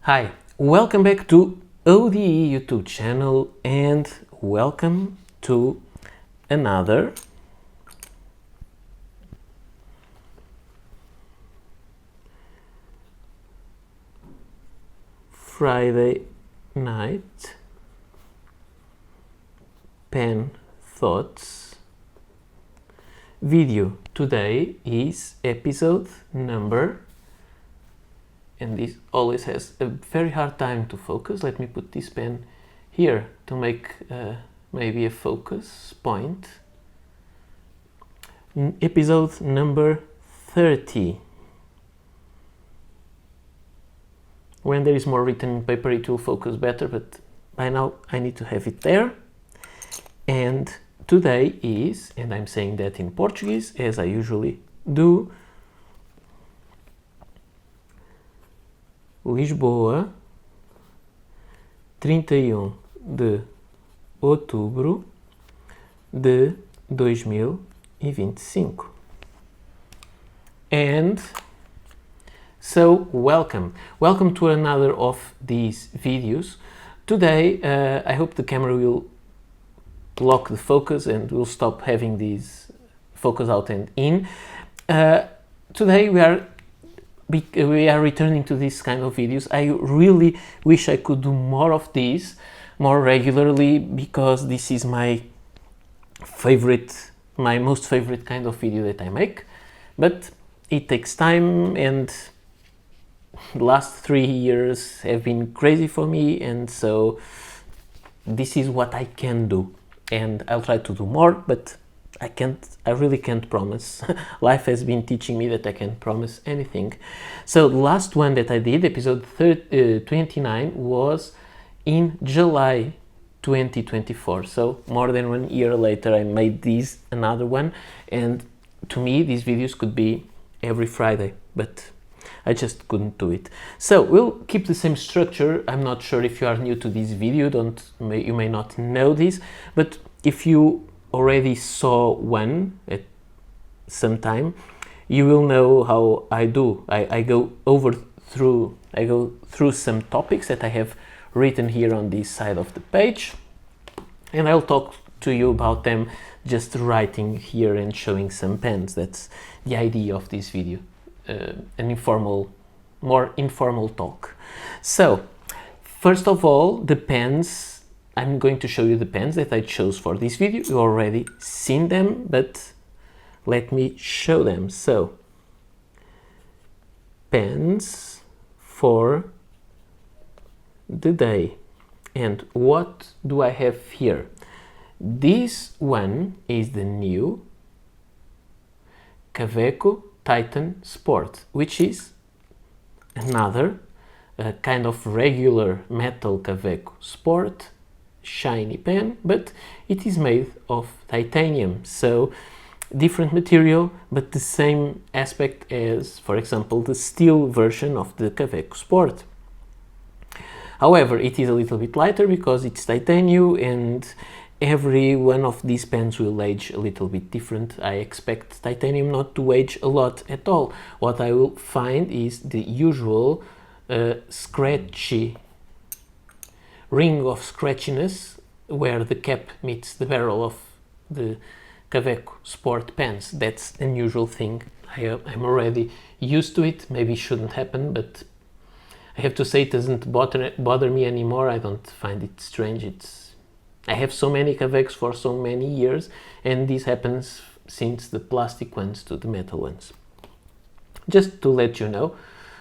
Hi, welcome back to ODE YouTube channel and welcome to another Friday night pen thoughts video. Today is episode number, and this always has a very hard time to focus. Let me put this pen here to make maybe a focus point. Episode number 30. When there is more written paper it will focus better, but by now I need to have it there. And today is, and I'm saying that in Portuguese as I usually do, Lisboa, 31 de outubro de 2025. And so welcome to another of these videos. Today I hope the camera will lock the focus and will stop having these focus out and in. Today we are returning to this kind of videos. I really wish I could do more of these more regularly, because this is my most favorite kind of video that I make, but it takes time, and the last 3 years have been crazy for me, and so this is what I can do, and I'll try to do more, but I really can't promise. Life has been teaching me that I can't promise anything. So the last one that I did, episode 29, was in July 2024. So more than 1 year later I made another one, and to me these videos could be every Friday, but I just couldn't do it. So we'll keep the same structure. I'm not sure if you are new to this video, you may not know this, but if you already saw one at some time, you will know how I do. I go through some topics that I have written here on this side of the page, and I'll talk to you about them, just writing here and showing some pens. That's the idea of this video, more informal talk. So first of all, the pens. I'm going to show you the pens that I chose for this video. You already seen them, but let me show them. So, pens for the day. And what do I have here? This one is the new Kaweco Titan Sport, which is another kind of regular metal Kaweco Sport shiny pen, but it is made of titanium, so different material but the same aspect as, for example, the steel version of the Kaweco Sport. However, it is a little bit lighter because it's titanium, and every one of these pens will age a little bit different. I expect titanium not to age a lot at all. What I will find is the usual scratchy ring of scratchiness where the cap meets the barrel of the Kaweco Sport pens. That's an unusual thing. I'm already used to it. Maybe it shouldn't happen, but I have to say it doesn't bother me anymore. I don't find it strange. I have so many Kawecos for so many years, and this happens since the plastic ones to the metal ones. Just to let you know,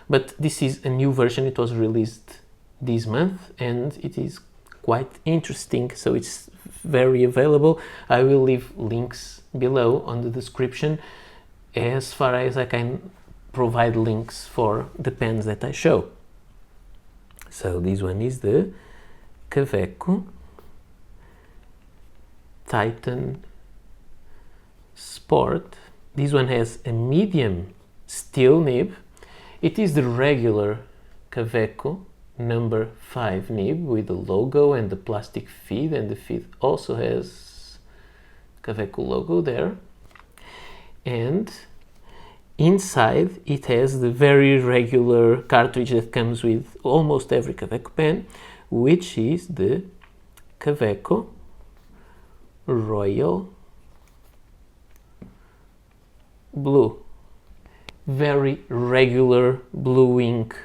but this is a new version. It was released this month and it is quite interesting, so it's very available. I will leave links below on the description as far as I can provide links for the pens that I show. So this one is the Kaweco Titan Sport. This one has a medium steel nib. It is the regular Kaweco number 5 nib with the logo and the plastic feed, and the feed also has Kaweco logo there. And inside it has the very regular cartridge that comes with almost every Kaweco pen, which is the Kaweco Royal Blue. Very regular blue ink.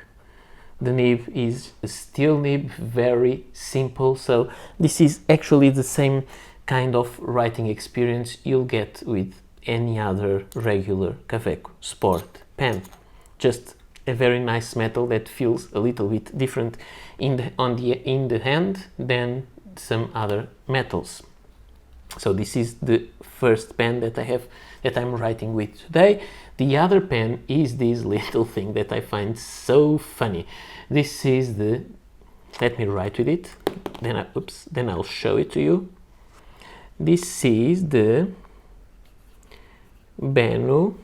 The nib is a steel nib, very simple, so this is actually the same kind of writing experience you'll get with any other regular Kaweco Sport pen. Just a very nice metal that feels a little bit different in the hand than some other metals. So this is the first pen that I'm writing with today. The other pen is this little thing that I find so funny. This is the, let me write with it, then I'll show it to you. This is the Benu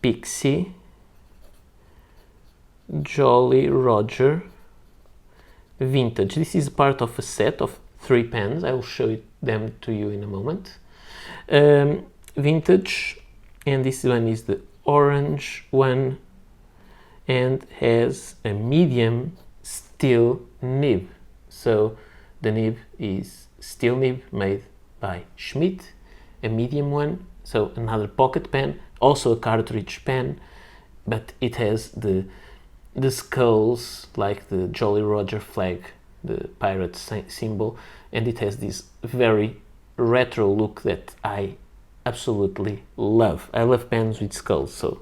Pixie Jolly Roger Vintage. This is part of a set of 3 pens. I will show them to you in a moment. Vintage, and this one is the orange one, and has a medium steel nib. So the nib is steel nib made by Schmidt, a medium one, so another pocket pen, also a cartridge pen, but it has the skulls like the Jolly Roger flag, the pirate symbol, and it has this very retro look that I absolutely love. I love pens with skulls. So,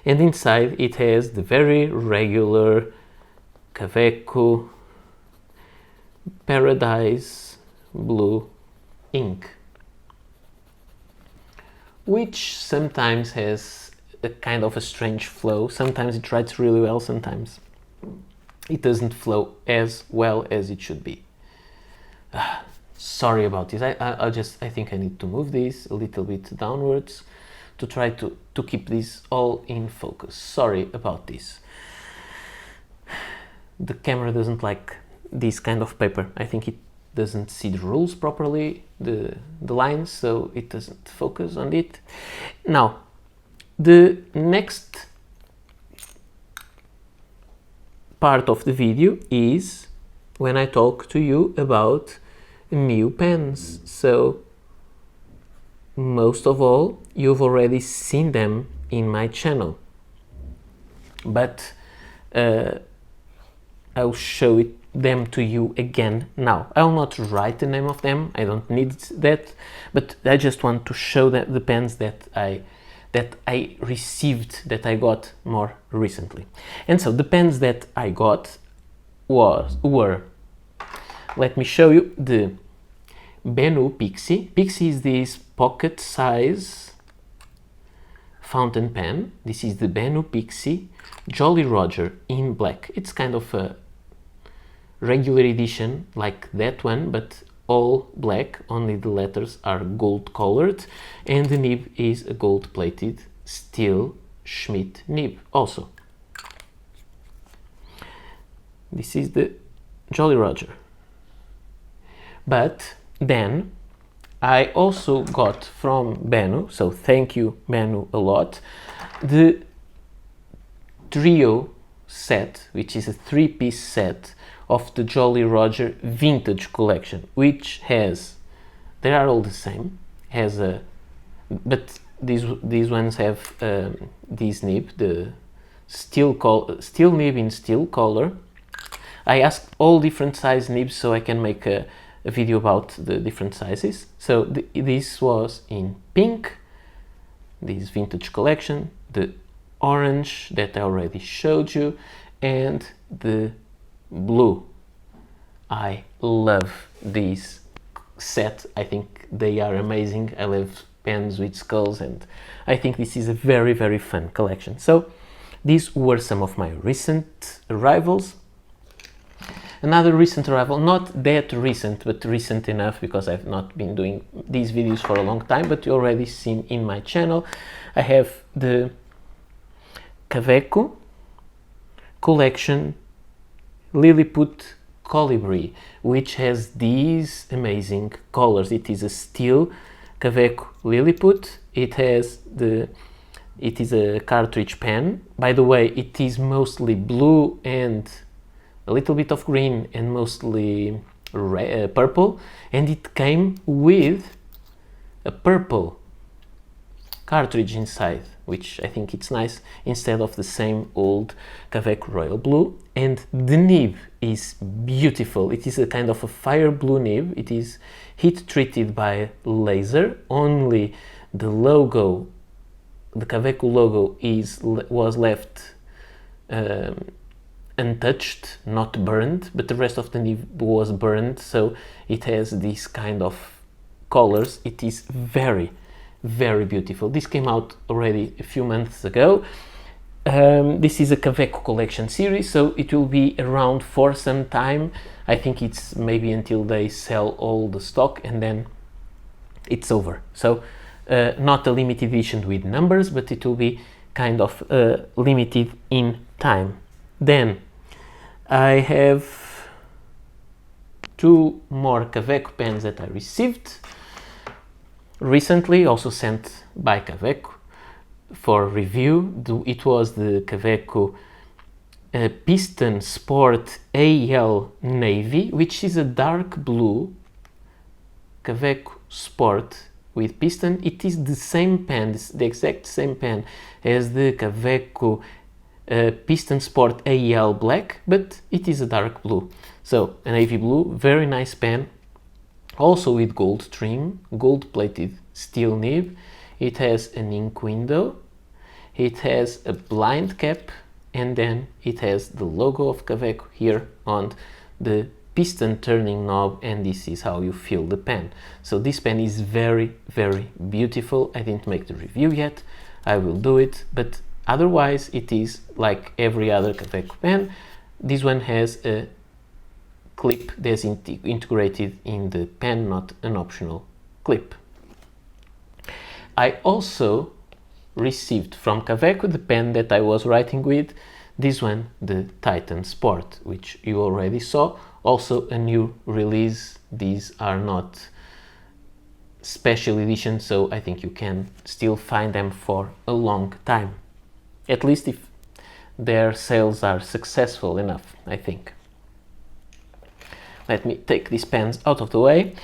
and inside it has the very regular Kaweco Paradise Blue ink, which sometimes has a kind of a strange flow. Sometimes it writes really well, sometimes it doesn't flow as well as it should be. Sorry about this. I think I need to move this a little bit downwards to try to keep this all in focus. Sorry about this. The camera doesn't like this kind of paper. I think it doesn't see the rules properly, the lines, so it doesn't focus on it. Now, the next part of the video is when I talk to you about new pens. So most of all, you've already seen them in my channel, but I'll show them to you again now. I will not write the name of them, I don't need that, but I just want to show the pens that I received, that I got more recently. And so the pens that I got were, let me show you, the Benu Pixie. Pixie is this pocket size fountain pen. This is the Benu Pixie Jolly Roger in black. It's kind of a regular edition like that one, but all black, only the letters are gold colored, and the nib is a gold plated steel Schmidt nib also. This is the Jolly Roger. But then I also got from Benu, so thank you Benu a lot, the trio set, which is a 3-piece set of the Jolly Roger vintage collection, which has, they are all the same, has a, but these ones have this nib, the steel nib in steel color. I asked all different size nibs so I can make a video about the different sizes. So this was in pink, this vintage collection, the orange that I already showed you, and the blue. I love this set. I think they are amazing. I love pens with skulls, and I think this is a very, very fun collection. So these were some of my recent arrivals. Another recent arrival, not that recent, but recent enough because I've not been doing these videos for a long time, but you already seen in my channel. I have the Kaweco collection Lilliput Colibri, which has these amazing colors. It is a steel Kaweco Lilliput. It is a cartridge pen. By the way, it is mostly blue and a little bit of green and mostly purple, and it came with a purple cartridge inside, which I think it's nice instead of the same old Kaweco Royal Blue. And the nib is beautiful. It is a kind of a fire blue nib. It is heat treated by laser. Only the logo, the Kaweco logo, was left untouched, not burned, but the rest of the nib was burned, so it has this kind of colors. It is very, very beautiful. This came out already a few months ago. This is a Kaweco collection series, so it will be around for some time. I think it's maybe until they sell all the stock and then it's over. So not a limited edition with numbers, but it will be kind of limited in time. Then I have 2 more Kaweco pens that I received recently, also sent by Kaweco for review. It was the Kaweco Piston Sport AL Navy, which is a dark blue Kaweco Sport with piston. It is the same pen, the exact same pen as the Kaweco Piston Sport AL Black, but it is a dark blue. So a navy blue, very nice pen, also with gold trim, gold plated steel nib. It has an ink window, it has a blind cap, and then it has the logo of Kaweco here on the piston turning knob, and this is how you feel the pen. So this pen is very, very beautiful. I didn't make the review yet, I will do it, but otherwise it is like every other Kaweco pen. This one has a clip that's integrated in the pen, not an optional clip. I also received from Kaweco the pen that I was writing with, this one, the Titan Sport, which you already saw. Also a new release. These are not special editions, so I think you can still find them for a long time, at least if their sales are successful enough, I think. Let me take these pens out of the way.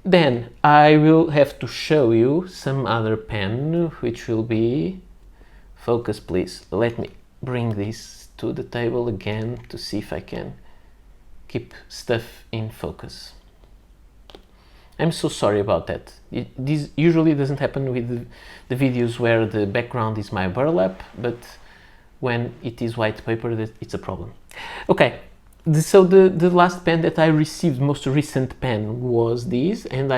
Then I will have to show you some other pen, which will be, focus please, let me bring this to the table again to see if I can keep stuff in focus. I'm so sorry about that. This usually doesn't happen with the videos where the background is my burlap, but when it is white paper, it's a problem. Okay, so the last pen that I received, most recent pen, was this, and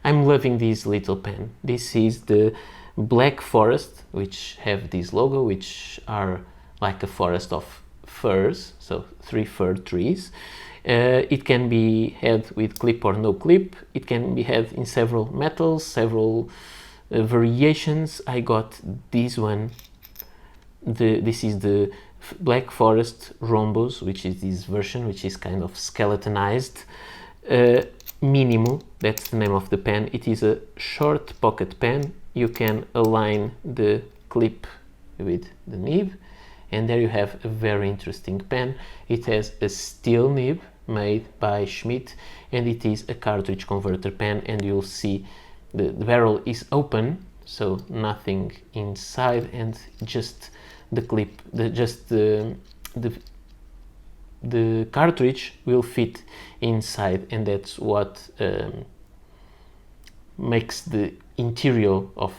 I'm loving this little pen. This is the Black Forest, which have this logo, which are like a forest of firs, so 3 fir trees. It can be had with clip or no clip. It can be had in several metals, several variations. I got this one. This is the Black Forest Rhombus, which is this version, which is kind of skeletonized. Minimu, that's the name of the pen. It is a short pocket pen. You can align the clip with the nib, and there you have a very interesting pen. It has a steel nib made by Schmidt, and it is a cartridge converter pen, and you'll see the barrel is open, so nothing inside, and just the clip, the cartridge will fit inside, and that's what makes the interior of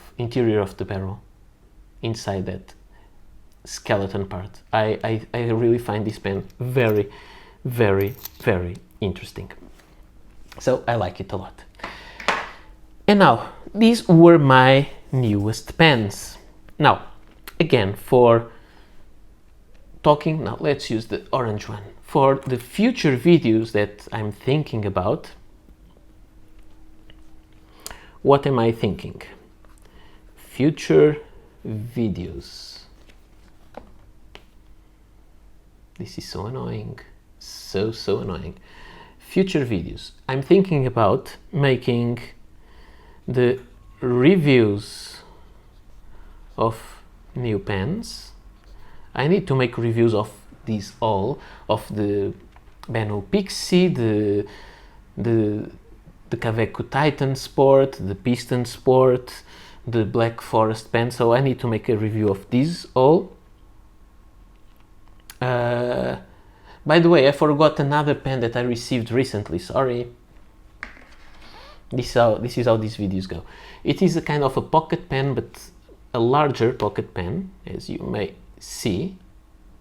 the barrel inside that skeleton part. I really find this pen very, very, very interesting. So I like it a lot. And now, these were my newest pens. Now, again, for talking, now let's use the orange one. For the future videos that I'm thinking about, what am I thinking? Future videos. This is so annoying. So annoying. Future videos. I'm thinking about making the reviews of new pens. I need to make reviews of these all, of the Benu Pixie, the Kaweco Titan Sport, the Piston Sport, the Black Forest pen, so I need to make a review of these all. By the way, I forgot another pen that I received recently, sorry. This is how these videos go. It is a kind of a pocket pen, but a larger pocket pen, as you may see.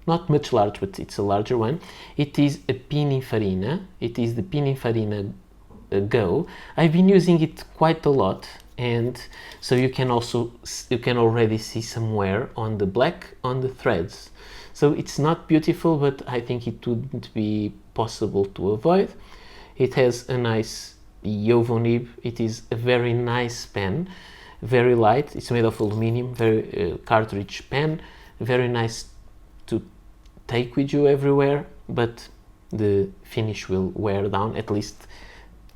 Not much large, but it's a larger one. It is a Pininfarina. It is the Pininfarina Go. I've been using it quite a lot, and so you can already see some wear on the black on the threads. So it's not beautiful, but I think it wouldn't be possible to avoid. It has a nice Yovo nib. It is a very nice pen, very light. It's made of aluminum, very cartridge pen, very nice to take with you everywhere, but the finish will wear down. At least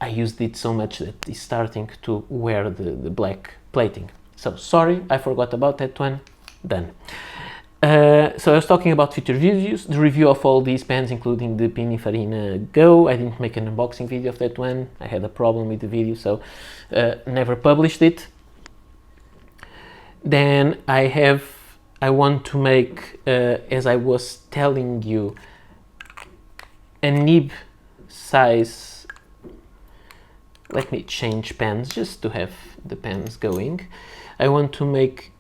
I used it so much that it's starting to wear the black plating. So sorry, I forgot about that one. Done. So I was talking about future videos, the review of all these pens, including the Pininfarina Go. I didn't make an unboxing video of that one. I had a problem with the video, so never published it. Then I want to make, as I was telling you, a nib size. Let me change pens just to have the pens going. I want to make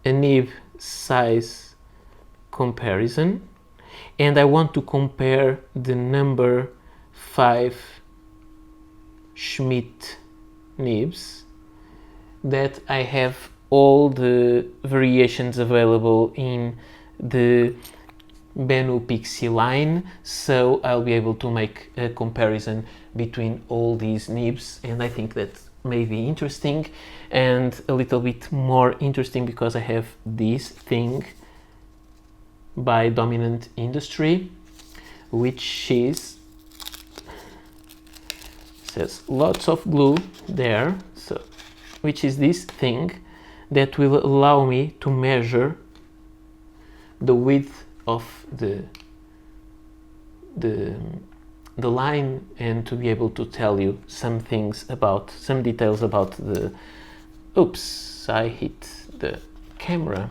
a nib size comparison, and I want to compare the number 5 Schmidt nibs that I have all the variations available in the Benu Pixie line, so I'll be able to make a comparison between all these nibs, and I think that may be interesting and a little bit more interesting because I have this thing by Dominant Industry, which says lots of glue there, so which is this thing that will allow me to measure the width of the line and to be able to tell you some details about the. Oops, I hit the camera,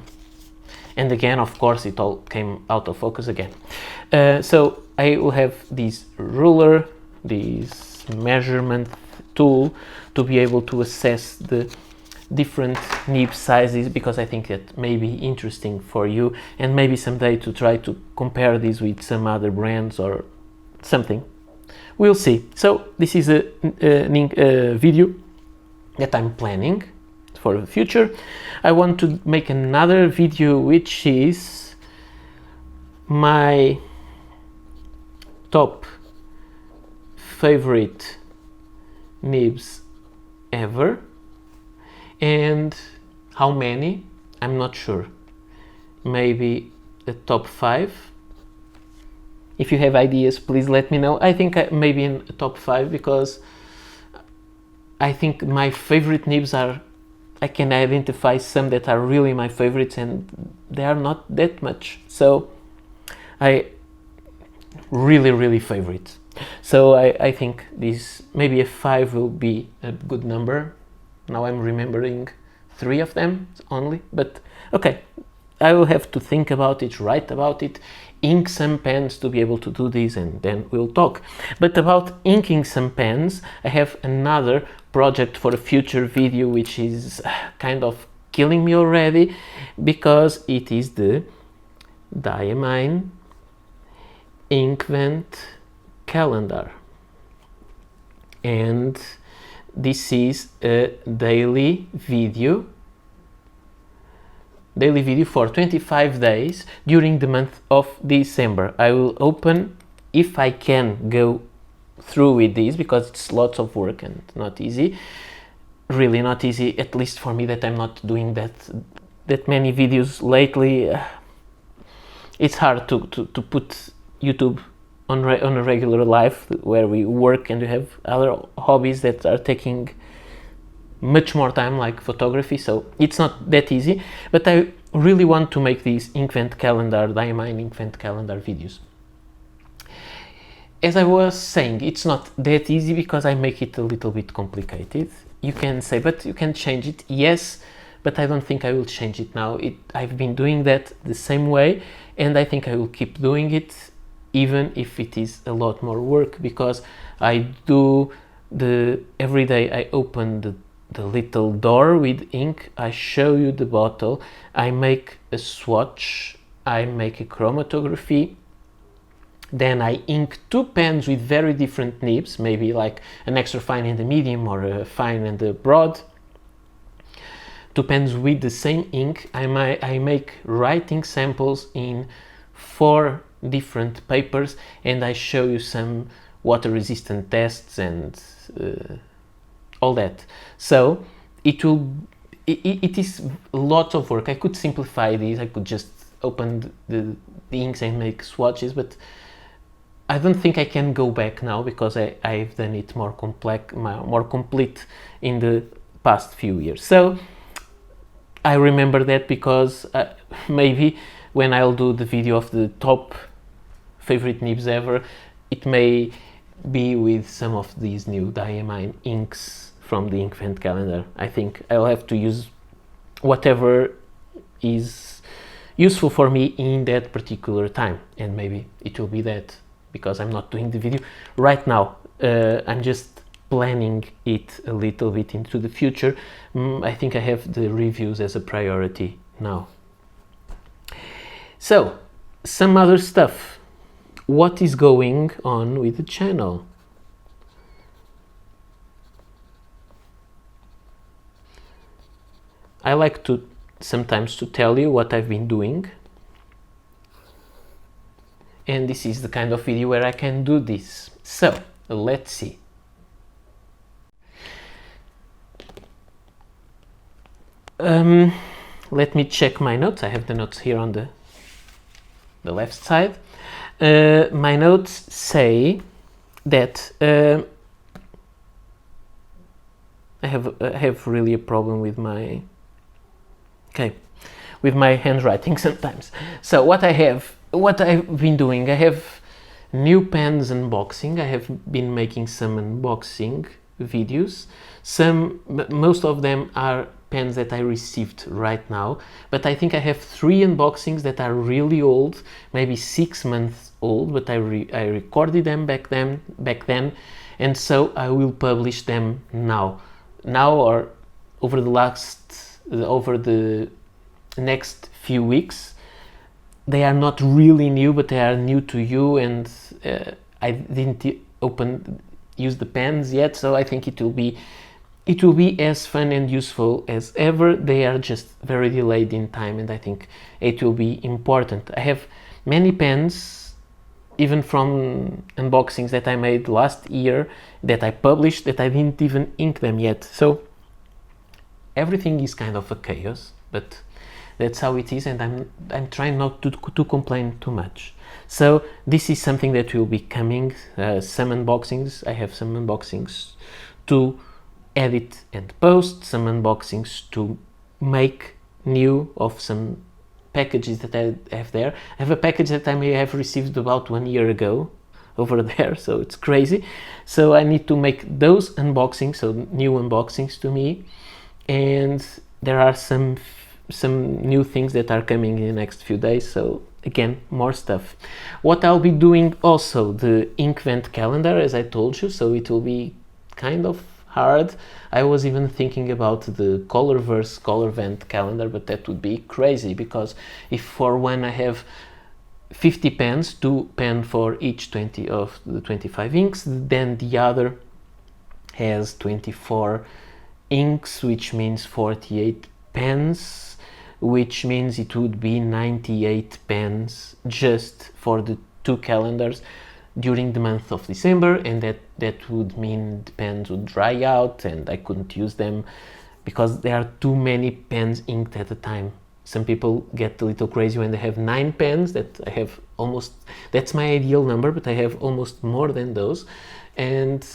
and again, of course, it all came out of focus again. So I will have this ruler, this measurement tool, to be able to assess the different nib sizes, because I think that may be interesting for you, and maybe someday to try to compare these with some other brands or something. We'll see. So this is a video that I'm planning for the future. I want to make another video which is my top favorite nibs ever, and how many, I'm not sure, maybe the top 5. If you have ideas, please let me know. I think maybe in the top 5, because I think my favorite nibs I can identify some that are really my favorites, and they are not that much. So I really favorite. So I think this, maybe a 5 will be a good number. Now I'm remembering 3 of them only, but okay. I will have to think about it, write about it, ink some pens to be able to do this, and then we'll talk. But about inking some pens, I have another project for a future video which is kind of killing me already, because it is the Diamine Inkvent calendar, and this is a daily video for 25 days during the month of December. I will open, if I can go through with this, because it's lots of work and not easy, really not easy, at least for me, that I'm not doing that many videos lately. It's hard to put YouTube on a regular life where we work and we have other hobbies that are taking much more time like photography, so it's not that easy, but I really want to make these Inkvent calendar, Diamine Inkvent calendar videos. As I was saying, it's not that easy because I make it a little bit complicated. You can say, but you can change it. Yes, but I don't think I will change it now. I've been doing that the same way, and I think I will keep doing it, even if it is a lot more work, because I do every day I open the little door with ink, I show you the bottle, I make a swatch, I make a chromatography, then I ink two pens with very different nibs, maybe like an extra fine and a medium, or a fine and a broad. Two pens with the same ink. I make writing samples in 4 different papers, and I show you some water resistant tests and all that. So it is a lot of work. I could simplify this. I could just open the inks and make swatches, but I don't think I can go back now, because I've done it more complex, more complete in the past few years. So I remember that, because maybe when I'll do the video of the top favorite nibs ever, it may be with some of these new Diamine inks from the Inkvent calendar. I think I'll have to use whatever is useful for me in that particular time, and maybe it will be that, because I'm not doing the video right now. I'm just planning it a little bit into the future. I think I have the reviews as a priority now. So, some other stuff. What is going on with the channel? I like to sometimes to tell you what I've been doing. And this is the kind of video where I can do this. So, let's see. Let me check my notes. I have the notes here on the left side. My notes say that I have really a problem with my handwriting sometimes. So what I've been doing, I have new pens unboxing. I have been making some unboxing videos. Most of them are pens that I received right now, but I think I have 3 unboxings that are really old, maybe 6 months old, but I recorded them back then, and so I will publish them now or over the next few weeks. They are not really new, but they are new to you, and I didn't use the pens yet, so I think it will be as fun and useful as ever. They are just very delayed in time, and I think it will be important. I have many pens, even from unboxings that I made last year, that I published, that I didn't even ink them yet. So everything is kind of a chaos, but that's how it is, and I'm trying not to complain too much. So this is something that will be coming, some unboxings. I have some unboxings to edit and post, some unboxings to make new of some packages that I have there. I have a package that I may have received about 1 year ago over there, so it's crazy. So I need to make those unboxings, so new unboxings to me, and there are some new things that are coming in the next few days, so again, more stuff. What I'll be doing also, the Inkvent calendar, as I told you, so it will be kind of hard. I was even thinking about the Colorvent calendar, but that would be crazy, because if for one I have 50 pens, 2 pens for each 20 of the 25 inks, then the other has 24 inks, which means 48 pens, which means it would be 98 pens just for the 2 calendars during the month of December, and that would mean the pens would dry out and I couldn't use them because there are too many pens inked at a time. Some people get a little crazy when they have 9 pens. That I have almost, that's my ideal number, but I have almost more than those, and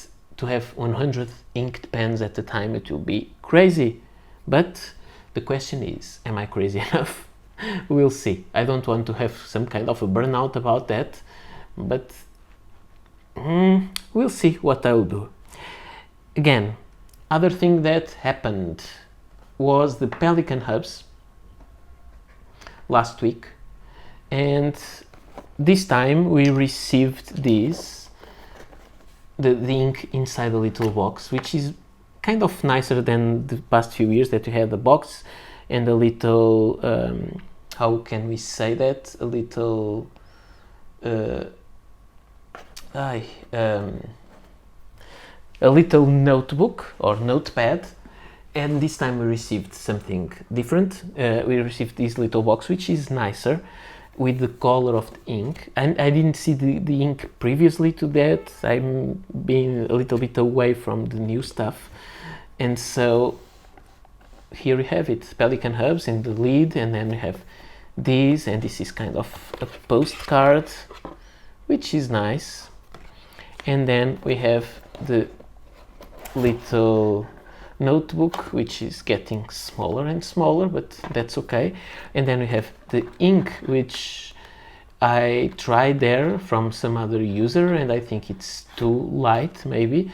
to have 100 inked pens at a time, it will be crazy. But the question is, am I crazy enough? We'll see. I don't want to have some kind of a burnout about that, but we'll see what I will do. Again, other thing that happened was the Pelican hubs last week, and this time we received this, the ink inside a little box, which is kind of nicer than the past few years that we had the box and a little, how can we say that, a little a little notebook or notepad. And this time we received something different. We received this little box, which is nicer, with the color of the ink. And I didn't see the ink previously to that. I'm being a little bit away from the new stuff. And so here we have it, Pelican hubs in the lid, and then we have this, and this is kind of a postcard, which is nice. And then we have the little notebook, which is getting smaller and smaller, but that's okay. And then we have the ink, which I tried there from some other user, and I think it's too light, maybe.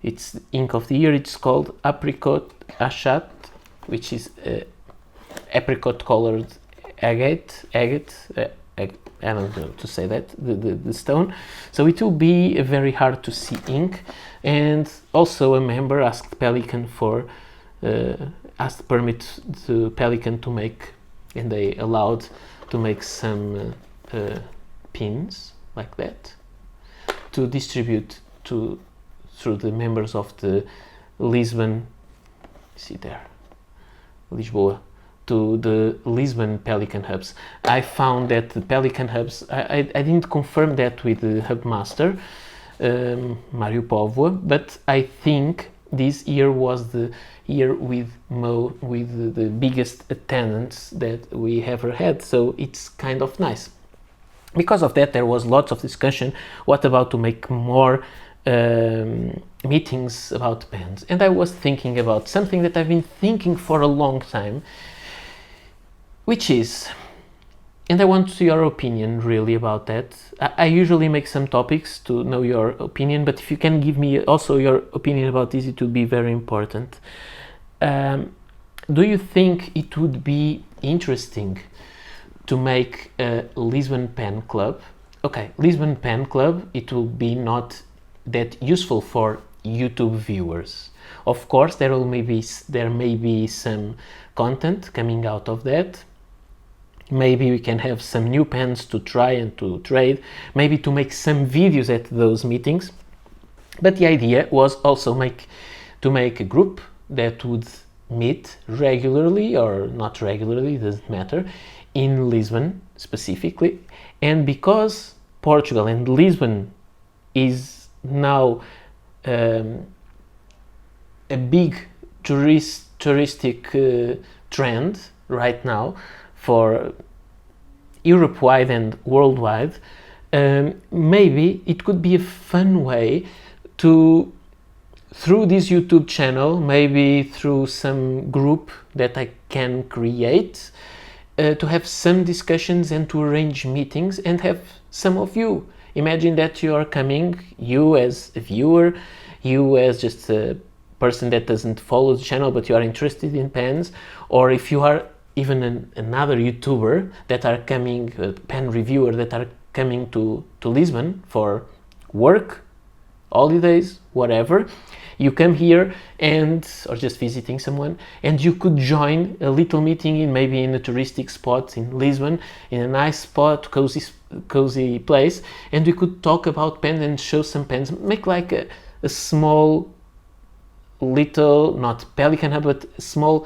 It's ink of the year. It's called Apricot Achat, which is apricot colored agate. I don't know to say that, the stone. So it will be very hard to see ink. And also a member asked Pelican for, asked permit to Pelican to make, and they allowed to make some pins like that to distribute through the members of the Lisbon, see there, Lisboa, to the Lisbon Pelican hubs. I found that the Pelican hubs, I didn't confirm that with the hub master, Mario Póvoa, but I think this year was the year with the biggest attendance that we ever had, so it's kind of nice. Because of that, there was lots of discussion, what about to make more meetings about pens. And I was thinking about something that I've been thinking for a long time, which is, and I want your opinion really about that. I usually make some topics to know your opinion, but if you can give me also your opinion about this, it would be very important. Do you think it would be interesting to make a Lisbon Pen Club? Okay, Lisbon Pen Club, it will be not that useful for YouTube viewers. Of course, there may be some content coming out of that. Maybe we can have some new pens to try and to trade, maybe to make some videos at those meetings. But the idea was also to make a group that would meet regularly or not regularly, doesn't matter, in Lisbon specifically. And because Portugal and Lisbon is now a big touristic trend right now for Europe-wide and worldwide, maybe it could be a fun way to, through this YouTube channel, maybe through some group that I can create, to have some discussions and to arrange meetings and have some of you. Imagine that you are coming, you as a viewer, you as just a person that doesn't follow the channel but you are interested in pens, or if you are even another YouTuber that are coming, a pen reviewer that are coming to Lisbon for work, holidays, whatever, you come here or just visiting someone, and you could join a little meeting in maybe in a touristic spot in Lisbon, in a nice spot, cozy place, and we could talk about pens and show some pens, make like a small little, not Pelican hub, but a small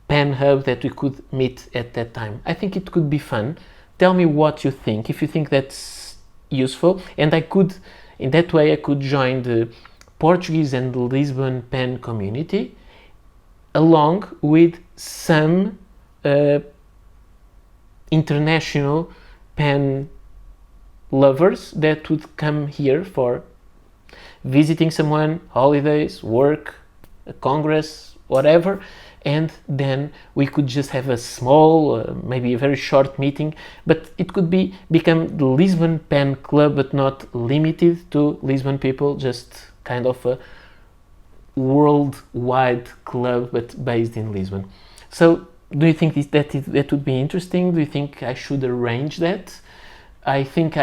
pen hub that we could meet at that time. I think it could be fun. Tell me what you think, if you think that's useful, and in that way I could join the Portuguese and Lisbon pen community along with some international pen lovers that would come here for visiting someone, holidays, work, a congress, whatever, and then we could just have a small, maybe a very short meeting, but it could become the Lisbon Pen Club, but not limited to Lisbon people, just kind of a worldwide club, but based in Lisbon. So do you think that would be interesting? Do you think I should arrange that? I think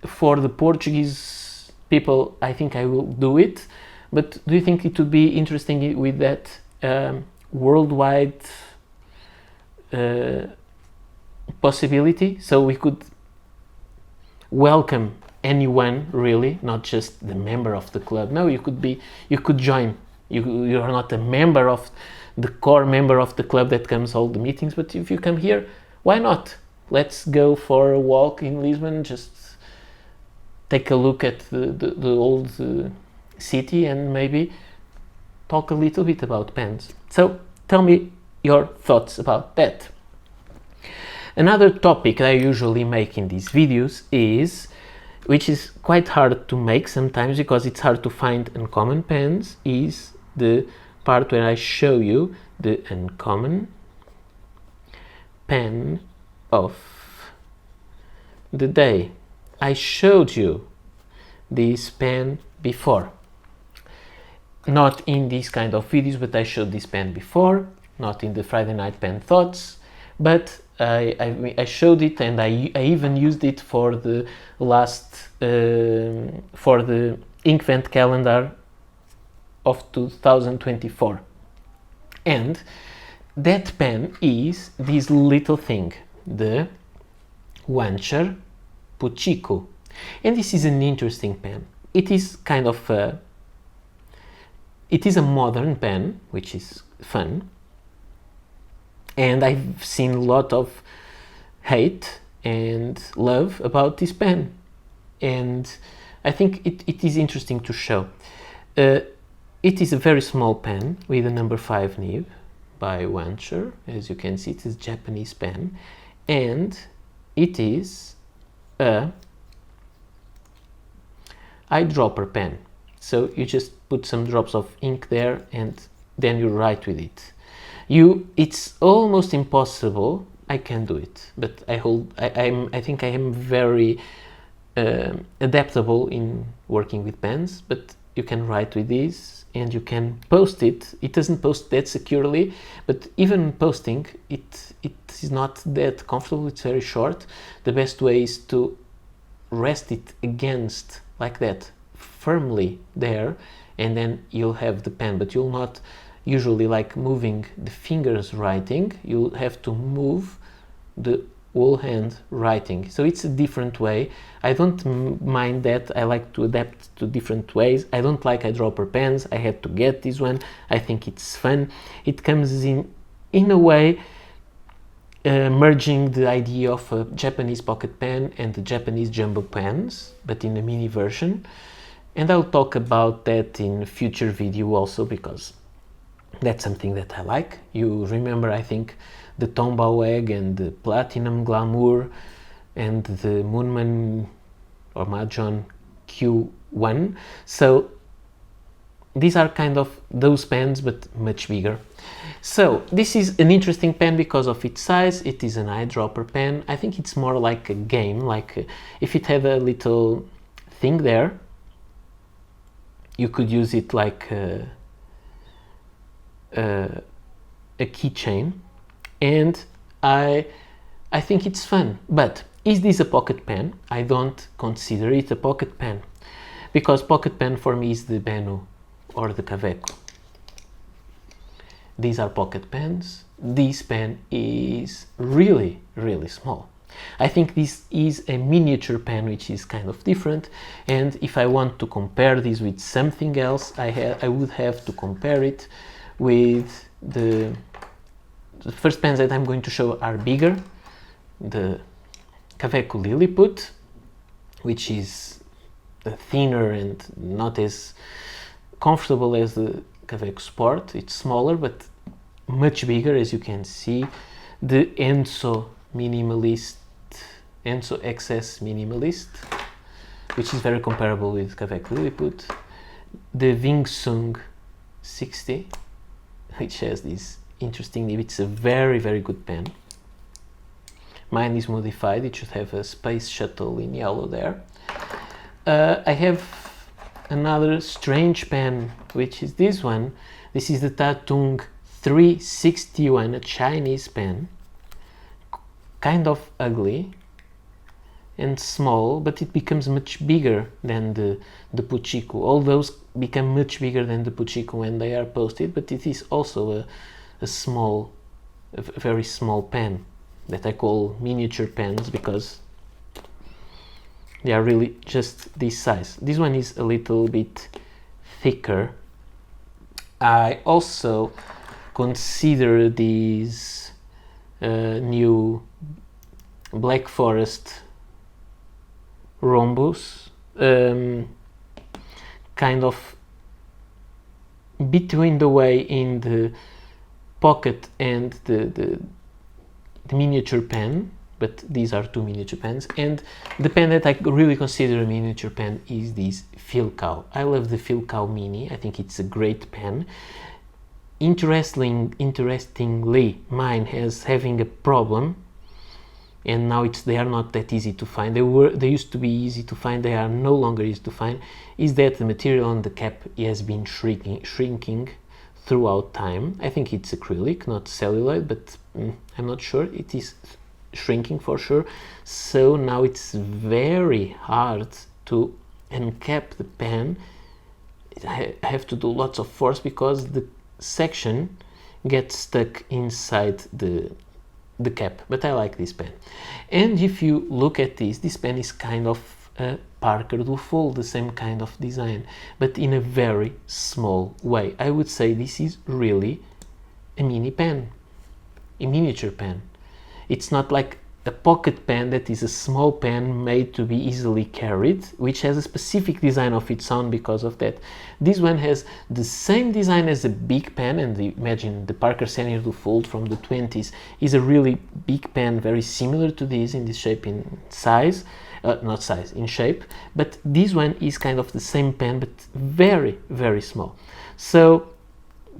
for the Portuguese people, I think I will do it, but do you think it would be interesting with that worldwide possibility, so we could welcome anyone, really, not just the member of the club? No, you could join. You are not a member of the core member of the club that comes all the meetings, but if you come here, why not? Let's go for a walk in Lisbon, just take a look at the old city and maybe talk a little bit about pens. So tell me your thoughts about that. Another topic I usually make in these videos which is quite hard to make sometimes because it's hard to find uncommon pens, is the part where I show you the uncommon pen of the day. I showed you this pen before. Not in these kind of videos, but I showed this pen before, not in the Friday Night Pen Thoughts, but I showed it, and I even used it for the last, for the Inkvent calendar of 2024. And that pen is this little thing, the Wancher Puchico. And this is an interesting pen. It is kind of it is a modern pen, which is fun. And I've seen a lot of hate and love about this pen. And I think it is interesting to show. It is a very small pen with a number 5 nib by Wancher. As you can see, it is a Japanese pen. And it is a eyedropper pen. So you just put some drops of ink there and then you write with it. It's almost impossible. I can do it, but I think I am very adaptable in working with pens. But you can write with this and you can post it. It doesn't post that securely, but even posting it is not that comfortable. It's very short. The best way is to rest it against, like that, firmly there, and then you'll have the pen, but you'll not usually like moving the fingers writing. You'll have to move the whole hand writing. So it's a different way. I don't mind that. I like to adapt to different ways. I don't like eyedropper pens. I had to get this one. I think it's fun. It comes in a way merging the idea of a Japanese pocket pen and the Japanese jumbo pens, but in a mini version. And I'll talk about that in a future video also, because that's something that I like. You remember, I think, the Tombow Egg and the Platinum Glamour and the Moonman or Mahjong Q1. So these are kind of those pens, but much bigger. So this is an interesting pen because of its size. It is an eyedropper pen. I think it's more like a game, like if it had a little thing there, you could use it like a keychain, and I think it's fun. But is this a pocket pen? I don't consider it a pocket pen, because pocket pen for me is the Benu or the Kaweco. These are pocket pens. This pen is really, really small. I think this is a miniature pen, which is kind of different, and if I want to compare this with something else, I would have to compare it with the first pens that I'm going to show are bigger. The Kaweco Lilliput, which is thinner and not as comfortable as the Kaweco Sport. It's smaller but much bigger, as you can see. The Enso XS Minimalist, which is very comparable with Kaweco Lilliput, the Wing Sung 60, which has this interesting nib. It's a very, very good pen. Mine is modified, it should have a space shuttle in yellow there. I have another strange pen, which is this one. This is the Tung 361, a Chinese pen. Kind of ugly and small, but it becomes much bigger than the Puchiku. All those become much bigger than the Puchiku when they are posted, but it is also a very small pen that I call miniature pens because they are really just this size. This one is a little bit thicker. I also consider these new Black Forest rhombus kind of between the way in the pocket and the miniature pen, but these are two miniature pens. And the pen that I really consider a miniature pen is this Filcow. I love the Filcow Mini. I think it's a great pen. Interestingly, mine has having a problem, and now they are not that easy to find. They used to be easy to find. They are no longer easy to find. Is that the material on the cap has been shrinking throughout time. I think it's acrylic, not celluloid, but I'm not sure. It is shrinking for sure. So now it's very hard to uncap the pen. I have to do lots of force because the section gets stuck inside the cap. But I like this pen. And if you look at this pen is kind of a Parker Dufold, the same kind of design, but in a very small way. I would say this is really a mini pen, a miniature pen. It's not like a pocket pen that is a small pen made to be easily carried, which has a specific design of its own because of that. This one has the same design as a big pen, and imagine the Parker Senior Dufold from the 20s is a really big pen, very similar to this in this shape, in size. Not size, in shape, but this one is kind of the same pen but very, very small. So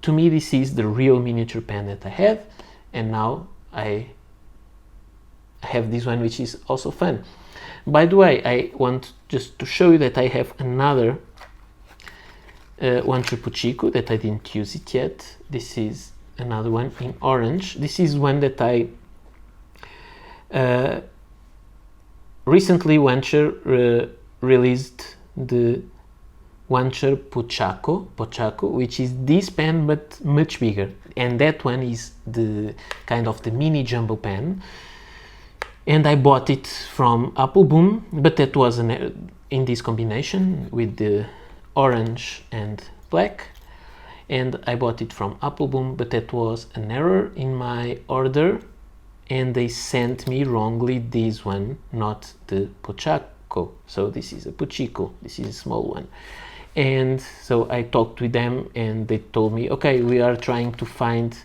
to me this is the real miniature pen that I have, and now I have this one, which is also fun. By the way, I want just to show you that I have another Wancher Puchiku that I didn't use it yet. This is another one in orange. This is one that I recently Wancher released the Wancher Pochaco, which is this pen but much bigger, and that one is the kind of the mini jumbo pen, and I bought it from Apple Boom, but that was in this combination with the orange and black, and I bought it from Apple Boom, but that was an error in my order, and they sent me wrongly this one, not the Pochaco. So this is a Puchico, this is a small one. And so I talked with them and they told me, okay, we are trying to find,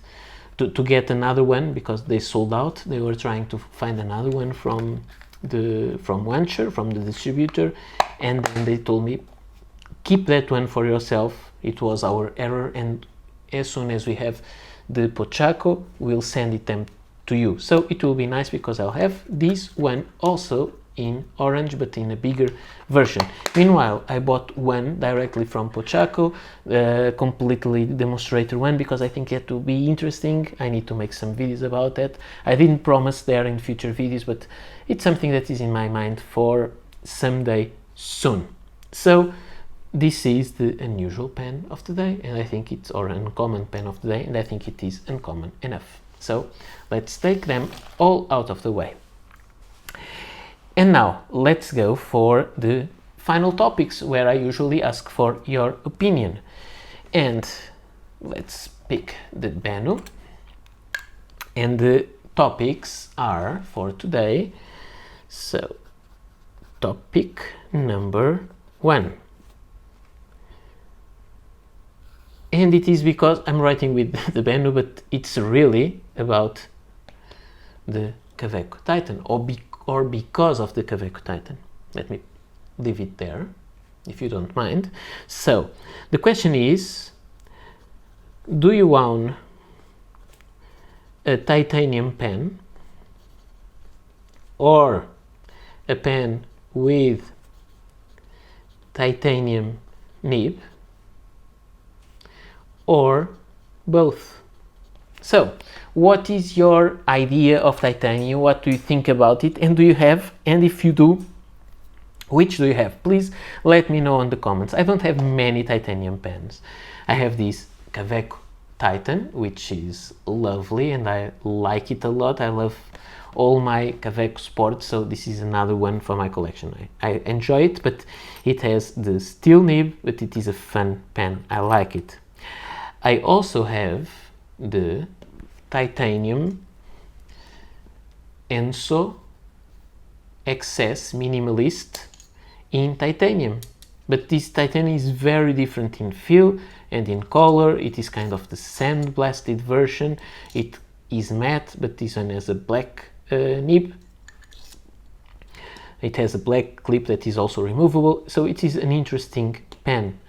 to get another one because they sold out. They were trying to find another one from Wancher, from the distributor. And then they told me, keep that one for yourself. It was our error. And as soon as we have the Pochaco, we'll send it them to you. So it will be nice because I'll have this one also in orange but in a bigger version. Meanwhile, I bought one directly from Pochaco, completely Demonstrator one, because I think that will be interesting. I need to make some videos about that. I didn't promise there in future videos, but it's something that is in my mind for someday soon. So this is the unusual pen of the day, and I think it's or uncommon pen of the day, and I think it is uncommon enough. So let's take them all out of the way. And now let's go for the final topics where I usually ask for your opinion. And let's pick the Bennu. And the topics are for today. So topic number 1. And it is because I'm writing with the Bennu, but it's really about the Kaweco Titan, or because of the Kaweco Titan. Let me leave it there, if you don't mind. So, the question is, do you own a titanium pen or a pen with titanium nib, or both? So, what is your idea of titanium? What do you think about it? And do you have, and if you do, which do you have? Please let me know in the comments. I don't have many titanium pens. I have this Kaweco Titan, which is lovely and I like it a lot. I love all my Kaweco Sports, so this is another one for my collection. I enjoy it, but it has the steel nib, but it is a fun pen. I like it. I also have the titanium Enso XS Minimalist in titanium, but this titanium is very different in feel and in color. It is kind of the sandblasted version. It is matte, but this one has a black nib. It has a black clip that is also removable, so it is an interesting pen.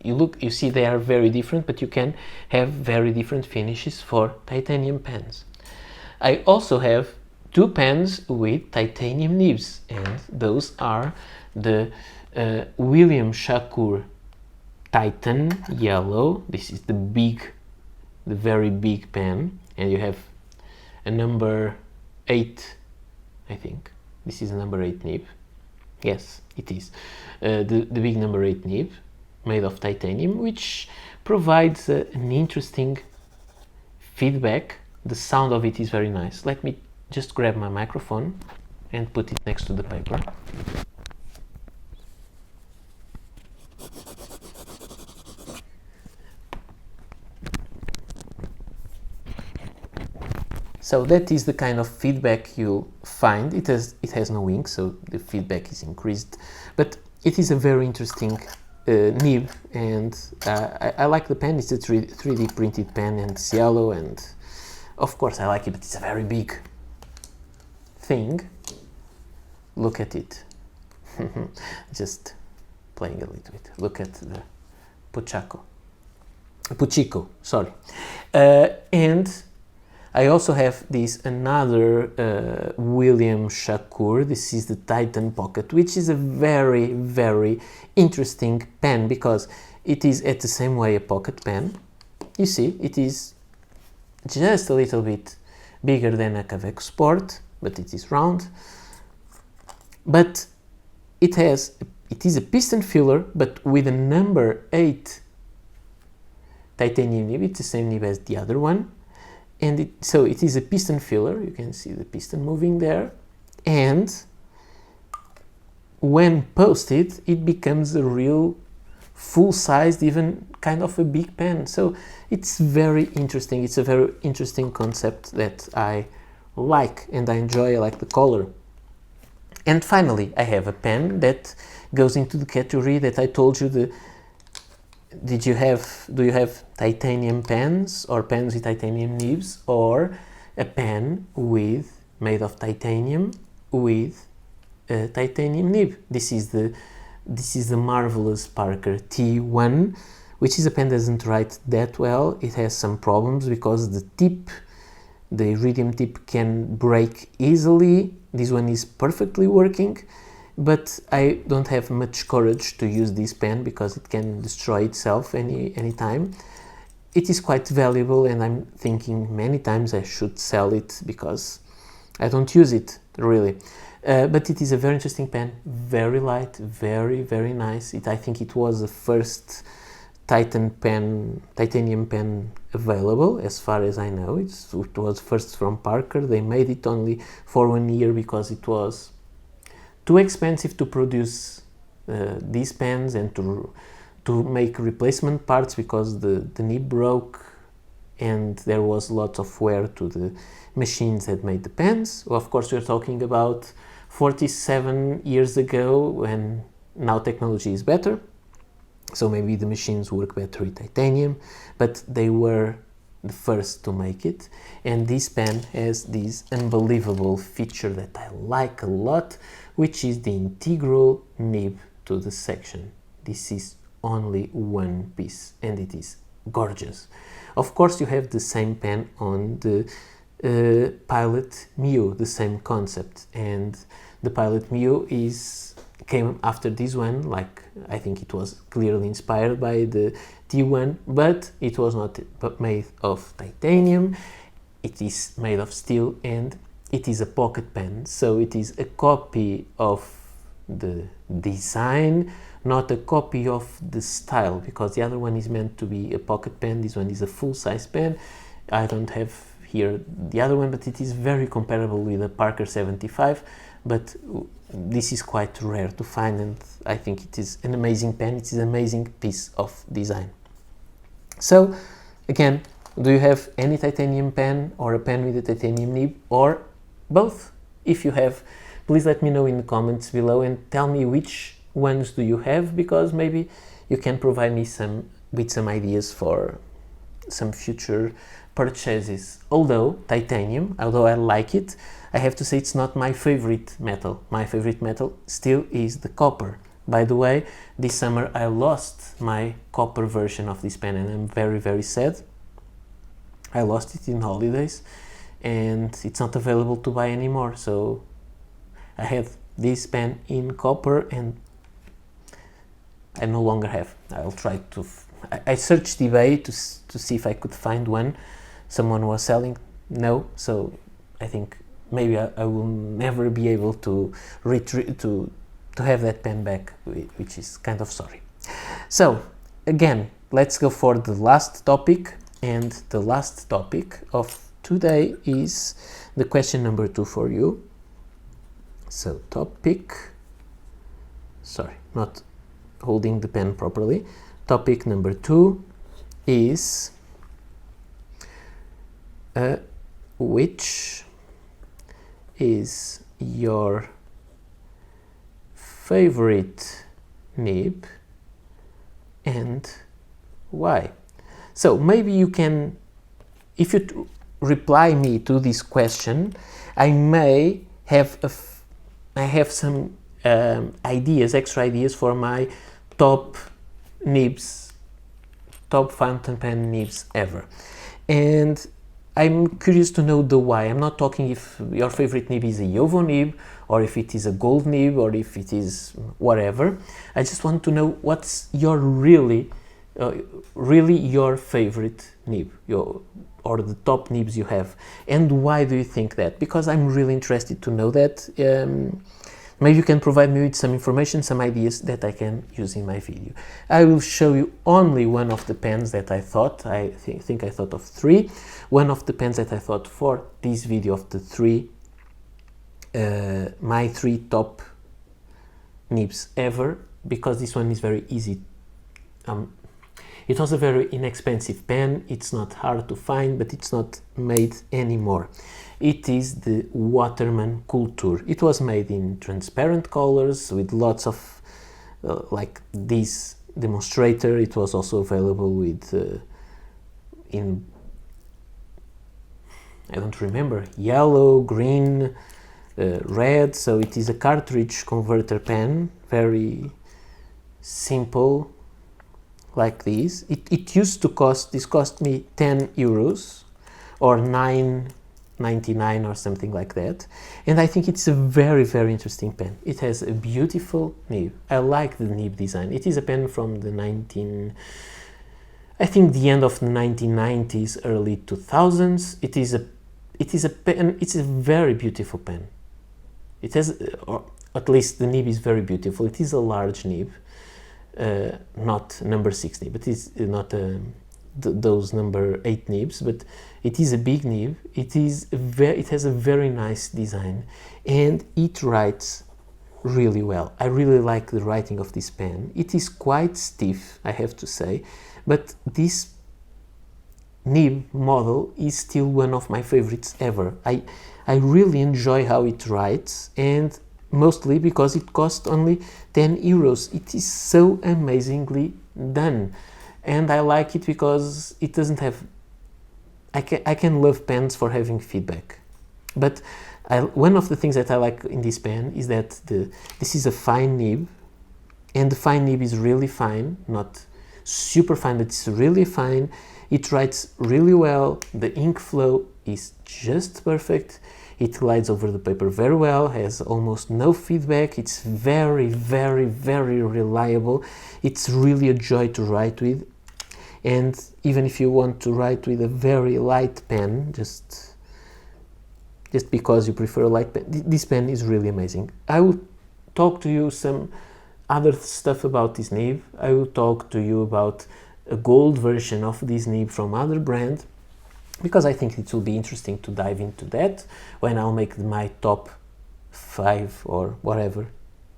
You see they are very different, but you can have very different finishes for titanium pens. I also have two pens with titanium nibs, and those are the William Shakur Titan Yellow. This is the very big pen, and you have a number 8, I think. This is a number 8 nib. Yes, it is. The big number 8 nib made of titanium, which provides an interesting feedback. The sound of it is very nice. Let me just grab my microphone and put it next to the paper. So that is the kind of feedback you'll find. It has no ink, so the feedback is increased, but it is a very interesting nib, and I like the pen. It's a 3D printed pen, and it's yellow, and of course I like it, but it's a very big thing. Look at it. Just playing a little bit. Look at the Puchico, sorry. And I also have this another William Shakur. This is the Titan Pocket, which is a very, very interesting pen because it is at the same way a pocket pen. You see, it is just a little bit bigger than a Kaweco Sport, but it is round. But it is a piston filler, but with a number 8 titanium nib. It's the same nib as the other one. And so it is a piston filler. You can see the piston moving there. And when posted, it becomes a real full-sized, even kind of a big pen. So it's very interesting. It's a very interesting concept that I like and I enjoy. I like the color. And finally, I have a pen that goes into the category that I told you. Do you have titanium pens or pens with titanium nibs, or a pen made of titanium with a titanium nib? This is the marvelous Parker T1, which is a pen that doesn't write that well. It has some problems because the iridium tip can break easily. This one is perfectly working, but I don't have much courage to use this pen because it can destroy itself any time. It is quite valuable, and I'm thinking many times I should sell it because I don't use it really. But it is a very interesting pen, very light, very, very nice. I think it was the first titanium pen available, as far as I know. It was first from Parker. They made it only for 1 year because it was too expensive to produce these pens and to make replacement parts because the nib broke and there was lots of wear to the machines that made the pens. Well, of course, we're talking about 47 years ago, when now technology is better. So maybe the machines work better with titanium, but they were the first to make it, and this pen has this unbelievable feature that I like a lot, which is the integral nib to the section. This is only one piece and it is gorgeous. Of course, you have the same pen on the Pilot Mu, the same concept, and the Pilot Mu came after this one. Like, I think it was clearly inspired by the T1, but it was not made of titanium. It is made of steel and it is a pocket pen, so it is a copy of the design, not a copy of the style, because the other one is meant to be a pocket pen. This one is a full-size pen. I don't have here the other one, but it is very comparable with a Parker 75, but this is quite rare to find, and I think it is an amazing pen. It is an amazing piece of design. So again, do you have any titanium pen or a pen with a titanium nib, or both? If you have, please let me know in the comments below and tell me which ones do you have, because maybe you can provide me with some ideas for some future purchases. Although titanium, although I like it, I have to say it's not my favorite metal. My favorite metal still is the copper. By the way, this summer I lost my copper version of this pen and I'm very, very sad. I lost it in holidays and it's not available to buy anymore. So I had this pen in copper and I no longer have. I'll try to... I searched eBay to see if I could find one. Someone was selling. No, so I think maybe I will never be able to have that pen back, which is kind of sorry. So again, let's go for the last topic, and the last topic of today is the question number 2 for you. So topic, sorry, not holding the pen properly. Topic number 2 is which is your favorite nib and why? So maybe you can, if you reply me to this question, I may have some ideas, extra ideas for my top nibs, top fountain pen nibs ever. And I'm curious to know the why. I'm not talking if your favorite nib is a Jowo nib, or if it is a gold nib, or if it is whatever. I just want to know what's your really your favorite nib, or the top nibs you have, and why do you think that? Because I'm really interested to know that. Maybe you can provide me with some information, some ideas that I can use in my video. I will show you only one of the pens that I thought. I think I thought of 3. One of the pens that I thought for this video of the 3, my 3 top nibs ever, because this one is very easy. It was a very inexpensive pen. It's not hard to find, but it's not made anymore. It is the Waterman Kultur. It was made in transparent colors with lots of, like this Demonstrator. It was also available with, in, I don't remember, yellow, green, red. So it is a cartridge converter pen, very simple, like this. It used to cost, this cost me 10 euros or 9.99 or something like that, and I think it's a very, very interesting pen. It has a beautiful nib. I like the nib design. It is a pen from the I think the end of the 1990s, early 2000s. It is a pen. It's a very beautiful pen. It has, or at least the nib is very beautiful. It is a large nib. Not number 6 nib, but it's not those number 8 nibs, but it is a big nib. It has a very nice design, and it writes really well. I really like the writing of this pen. It is quite stiff, I have to say, but this nib model is still one of my favorites ever. I really enjoy how it writes, and mostly because it cost only 10 euros. It is so amazingly done. And I like it because it doesn't have I can love pens for having feedback, but one of the things that I like in this pen is that this is a fine nib, and the fine nib is really fine, not super fine, but it's really fine. It writes really well. The ink flow is just perfect. It glides over the paper very well, has almost no feedback. It's very, very, very reliable. It's really a joy to write with. And even if you want to write with a very light pen, just because you prefer a light pen, this pen is really amazing. I will talk to you some other stuff about this nib. I will talk to you about a gold version of this nib from other brand, because I think it will be interesting to dive into that when I'll make my top 5 or whatever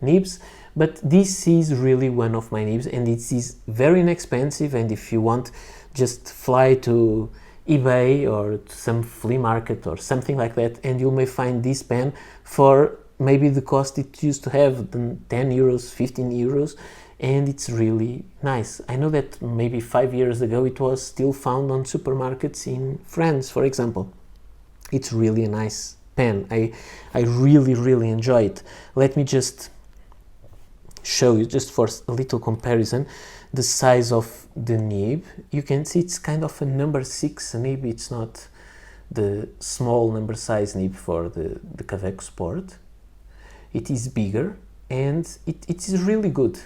nibs. But this is really one of my nibs, and it is very inexpensive, and if you want, just fly to eBay or to some flea market or something like that, and you may find this pen for maybe the cost it used to have, 10 euros, 15 euros, and it's really nice. I know that maybe 5 years ago it was still found on supermarkets in France, for example. It's really a nice pen. I really, really enjoy it. Let me just show you, just for a little comparison, the size of the nib. You can see it's kind of a number 6 nib. It's not the small number size nib for the Kaweco Sport. It is bigger, and it is really good.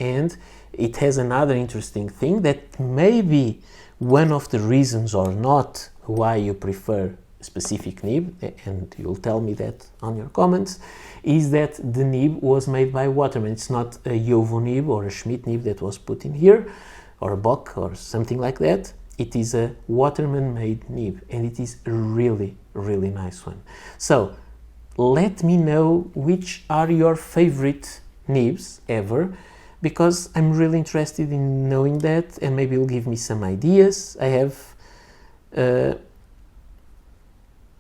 And it has another interesting thing that may be one of the reasons or not why you prefer a specific nib, and you'll tell me that on your comments, is that the nib was made by Waterman. It's not a Jovo nib or a Schmidt nib that was put in here, or a Bock or something like that. It is a Waterman made nib, and it is a really, really nice one. So let me know which are your favorite nibs ever, because I'm really interested in knowing that, and maybe it'll give me some ideas. I have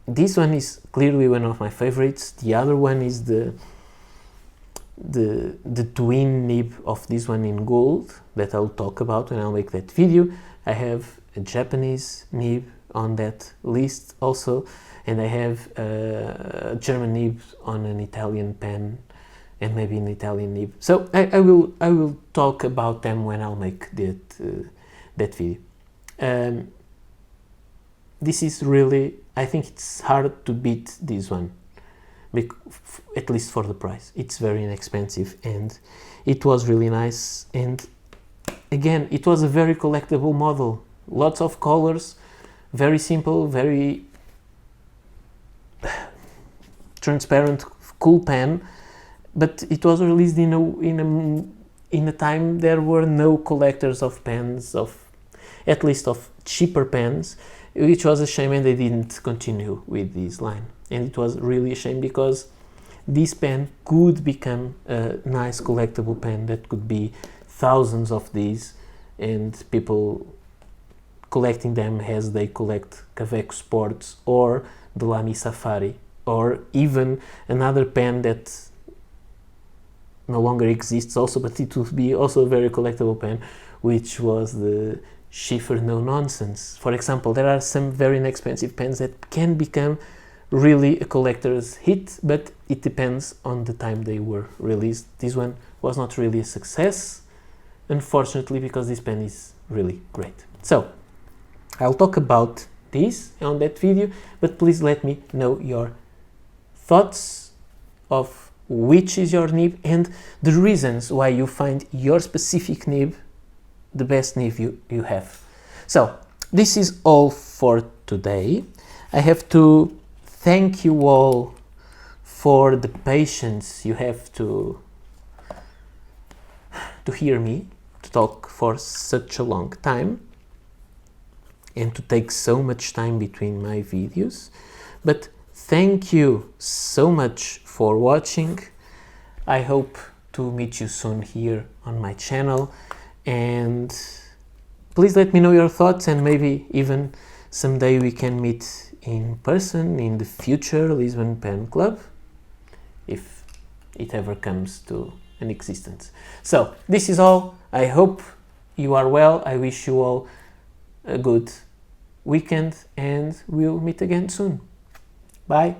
this one is clearly one of my favorites. The other one is the twin nib of this one in gold that I'll talk about when I'll make that video. I have a Japanese nib on that list also, and I have a German nib on an Italian pen, and maybe an Italian nib. So I will talk about them when I'll make that video. This is really, I think it's hard to beat this one, at least for the price. It's very inexpensive, and it was really nice. And again, it was a very collectible model. Lots of colors, very simple, very transparent, cool pen. But it was released in a time there were no collectors of pens, at least of cheaper pens, which was a shame, and they didn't continue with this line. And it was really a shame, because this pen could become a nice collectible pen that could be thousands of these, and people collecting them as they collect Kaweco Sports or the Lamy Safari, or even another pen that no longer exists also, but it would be also a very collectible pen, which was the Schiffer No Nonsense. For example, there are some very inexpensive pens that can become really a collector's hit, but it depends on the time they were released. This one was not really a success, unfortunately, because this pen is really great. So I'll talk about this on that video, but please let me know your thoughts of which is your nib and the reasons why you find your specific nib the best nib you have. So this is all for today. I have to thank you all for the patience you have to hear me to talk for such a long time and to take so much time between my videos. But thank you so much for watching. I hope to meet you soon here on my channel, and please let me know your thoughts, and maybe even someday we can meet in person in the future Lisbon Pen Club, if it ever comes to an existence. So this is all. I hope you are well. I wish you all a good weekend and we'll meet again soon. Bye!